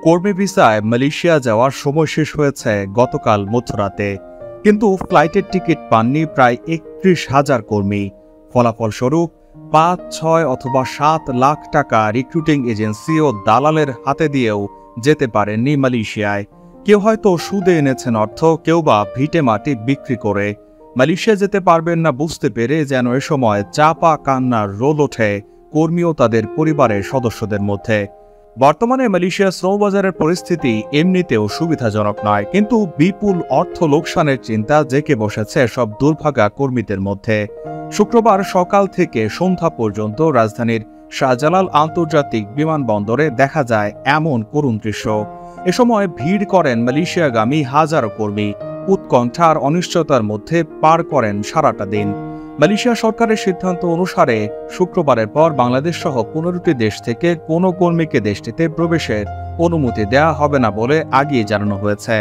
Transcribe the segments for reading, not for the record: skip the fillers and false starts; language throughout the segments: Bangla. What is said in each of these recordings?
কর্মী ভিসায় মালয়েশিয়া যাওয়ার সময় শেষ হয়েছে গতকাল মধ্যরাতে, কিন্তু ফ্লাইটের টিকিট পাননি প্রায় ৩১,০০০ কর্মী। ফলাফলস্বরূপ ৫, ৬ অথবা ৭ লাখ টাকা রিক্রুটিং এজেন্সি ও দালালের হাতে দিয়েও যেতে পারেননি মালয়েশিয়ায়। কেউ হয়তো সুদে এনেছেন অর্থ, কেউ বা ভিটে মাটি বিক্রি করে। মালয়েশিয়া যেতে পারবেন না বুঝতে পেরে যেন এ সময় চাপা কান্নার রোল ওঠে কর্মী ও তাদের পরিবারের সদস্যদের মধ্যে। বর্তমানে মালয়েশিয়ার শ্রমবাজারের পরিস্থিতি এমনিতেও সুবিধাজনক নয়, কিন্তু বিপুল অর্থ লোকসানের চিন্তা জেঁকে বসেছে সব দুর্ভাগা কর্মীদের মধ্যে। শুক্রবার সকাল থেকে সন্ধ্যা পর্যন্ত রাজধানীর শাহজালাল আন্তর্জাতিক বিমানবন্দরে দেখা যায় এমন করুণ দৃশ্য। এ সময় ভিড় করেন মালয়েশিয়াগামী হাজারো কর্মী। উৎকণ্ঠা আর অনিশ্চয়তার মধ্যে পার করেন সারাটা দিন। মালয়েশিয়া সরকারের সিদ্ধান্ত অনুসারে শুক্রবারের পর বাংলাদেশ সহ ১৫টি দেশ থেকে কোনো কর্মীকে দেশটিতে প্রবেশের অনুমতি দেওয়া হবে না বলে আগেই জানানো হয়েছে।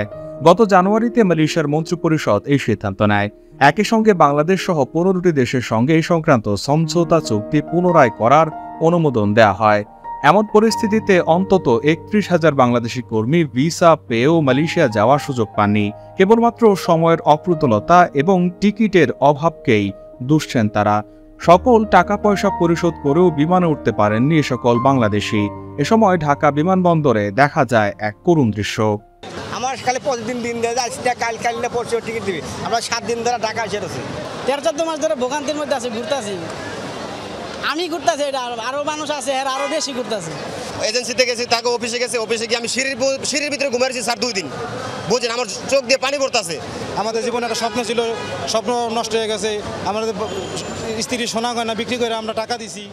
গত জানুয়ারিতে মালয়েশিয়ার মন্ত্রিপরিষদ এই সিদ্ধান্ত নেয়। একই সঙ্গে বাংলাদেশ সহ ১৫টি দেশের সঙ্গে এই সংক্রান্ত সমঝোতা চুক্তি পুনরায় করার অনুমোদন দেওয়া হয়। এমন পরিস্থিতিতে অন্তত ৩১,০০০ বাংলাদেশি কর্মী ভিসা পেয়েও মালয়েশিয়া যাওয়ার সুযোগ পাননি। কেবলমাত্র সময়ের অপ্রতুলতা এবং টিকিটের অভাবকেই দুষছেন তারা। সকল টাকা পয়সা পরিশোধ করেও বিমানে উঠতে পারেননি এ সকল বাংলাদেশি। এ সময় ঢাকা বিমানবন্দরে দেখা যায় এক করুণ দৃশ্য। আমার খালি প্রতিদিন দিন দেয় আজকে কাল না পরশু টিকিট দিবি। আমরা ৭ দিন ধরে ঢাকা এসে আছি, ১৩-১৪ মাস ধরে ভোগান্তির মধ্যে আছি, ঘুরতেছি। আমি ঘুরতেছি, এটা আরো মানুষ আছে, এর আরো বেশি ঘুরতেছে। এজেন্সিতে গেছি, তাকে অফিসে গেছে, অফিসে গিয়ে আমি সিঁড়ির ভিতরে ঘুমাইছি স্যার 2 দিন। বুঝছেন, আমার চোখ দিয়ে পানি পড়তেছে। আমাদের জীবনে একটা স্বপ্ন ছিল, স্বপ্ন নষ্ট হয়ে গেছে। আমাদের স্ত্রী সোনা গয়না বিক্রি করে আমরা টাকা দিছি।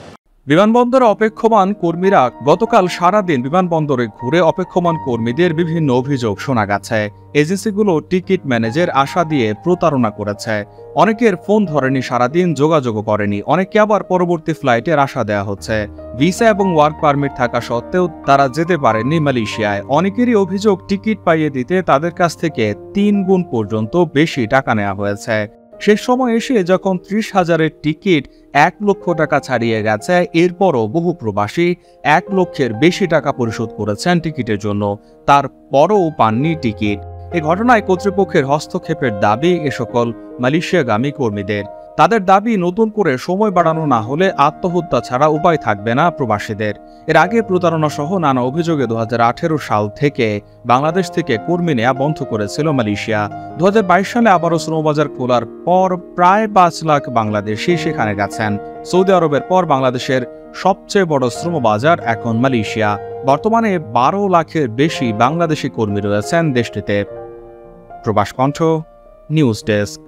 বিমানবন্দরে অপেক্ষমান কর্মীরা গতকাল সারাদিন বিমানবন্দরে ঘুরে অপেক্ষমান কর্মীদের বিভিন্ন অভিযোগ শোনা গেছে। এজেন্সিগুলো টিকিট ম্যানেজের আশা দিয়ে প্রতারণা করেছে। অনেকের ফোন ধরেনি, সারাদিন যোগাযোগও করেনি। অনেকে আবার পরবর্তী ফ্লাইটের আশা দেওয়া হচ্ছে। ভিসা এবং ওয়ার্ক পারমিট থাকা সত্ত্বেও তারা যেতে পারেননি মালয়েশিয়ায়। অনেকেরই অভিযোগ টিকিট পাইয়ে দিতে তাদের কাছ থেকে ৩ গুণ পর্যন্ত বেশি টাকা নেওয়া হয়েছে। শেষ সময় এসে যখন ৩০,০০০-এর টিকিট ১ লক্ষ টাকা ছাড়িয়ে গেছে, এরপরও বহু প্রবাসী ১ লক্ষের বেশি টাকা পরিশোধ করেছেন টিকিটের জন্য, তারপরও পাননি টিকিট। এ ঘটনায় কর্তৃপক্ষের হস্তক্ষেপের দাবি এ সকল মালয়েশিয়াগামী কর্মীদের। তাদের দাবি, নতুন করে সময় বাড়ানো না হলে আত্মহত্যা ছাড়া উপায় থাকবে না প্রবাসীদের। এর আগে প্রতারণা সহ নানা অভিযোগে ২০১৮ সাল থেকে বাংলাদেশ থেকে কর্মী নেওয়া বন্ধ করেছিল মালয়েশিয়া। ২০২২ সালে আবারও শ্রমবাজার খোলার পর প্রায় ৫ লাখ বাংলাদেশি সেখানে গেছেন। সৌদি আরবের পর বাংলাদেশের সবচেয়ে বড় শ্রমবাজার এখন মালয়েশিয়া। বর্তমানে ১২ লাখের বেশি বাংলাদেশি কর্মী রয়েছেন দেশটিতে। প্রবাস কণ্ঠ, নিউজ ডেস্ক।